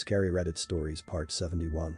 Scary Reddit Stories Part 71.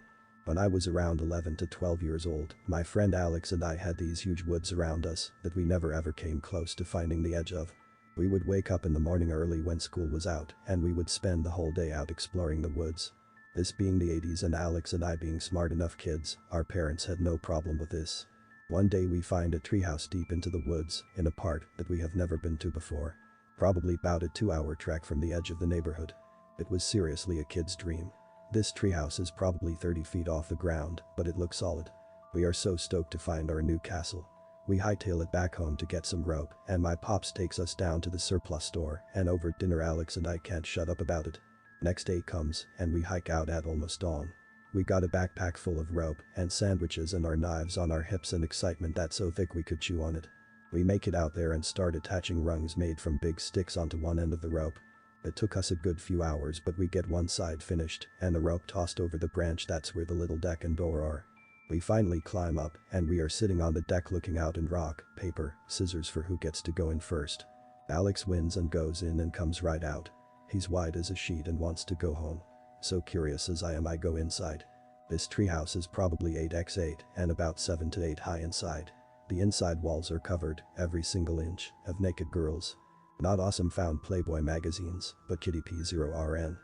When I was around 11 to 12 years old, my friend Alex and I had these huge woods around us that we never ever came close to finding the edge of. We would wake up in the morning early when school was out and we would spend the whole day out exploring the woods. This being the 80s and Alex and I being smart enough kids, our parents had no problem with this. One day we find a treehouse deep into the woods in a part that we have never been to before. Probably about a 2-hour trek from the edge of the neighborhood. It was seriously a kid's dream. This treehouse is probably 30 feet off the ground, but it looks solid. We are so stoked to find our new castle. We hightail it back home to get some rope, and my pops takes us down to the surplus store, and over dinner Alex and I can't shut up about it. Next day comes, and we hike out at almost dawn. We got a backpack full of rope and sandwiches and our knives on our hips and excitement that's so thick we could chew on it. We make it out there and start attaching rungs made from big sticks onto one end of the rope. It took us a good few hours but we get one side finished and the rope tossed over the branch that's where the little deck and door are. We finally climb up and we are sitting on the deck looking out and rock, paper, scissors for who gets to go in first. Alex wins and goes in and comes right out. He's white as a sheet and wants to go home. So curious as I am I go inside. This treehouse is probably 8x8 and about 7 to 8 high inside. The inside walls are covered, every single inch, of naked girls. Not awesome found Playboy magazines, but Kitty P0RN.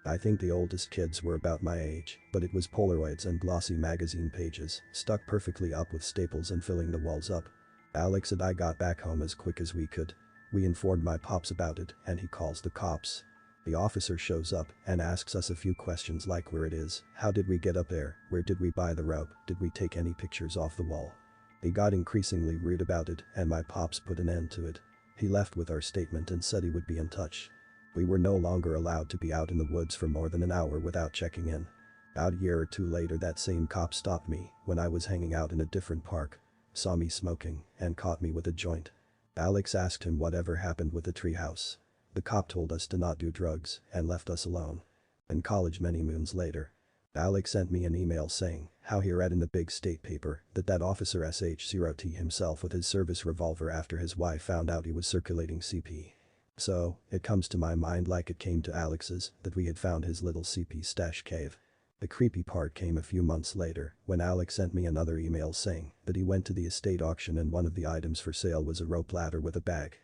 I think the oldest kids were about my age, but it was Polaroids and glossy magazine pages, stuck perfectly up with staples and filling the walls up. Alex and I got back home as quick as we could. We informed my pops about it and he calls the cops. The officer shows up and asks us a few questions like where it is, how did we get up there, where did we buy the rope, did we take any pictures off the wall. He got increasingly rude about it and my pops put an end to it. He left with our statement and said he would be in touch. We were no longer allowed to be out in the woods for more than an hour without checking in. About a year or two later that same cop stopped me when I was hanging out in a different park, saw me smoking, and caught me with a joint. Alex asked him whatever happened with the treehouse. The cop told us to not do drugs and left us alone. In college many moons later, Alex sent me an email saying how he read in the big state paper that officer SH0T himself with his service revolver after his wife found out he was circulating CP. So, it comes to my mind like it came to Alex's that we had found his little CP stash cave. The creepy part came a few months later when Alex sent me another email saying that he went to the estate auction and one of the items for sale was a rope ladder with a bag.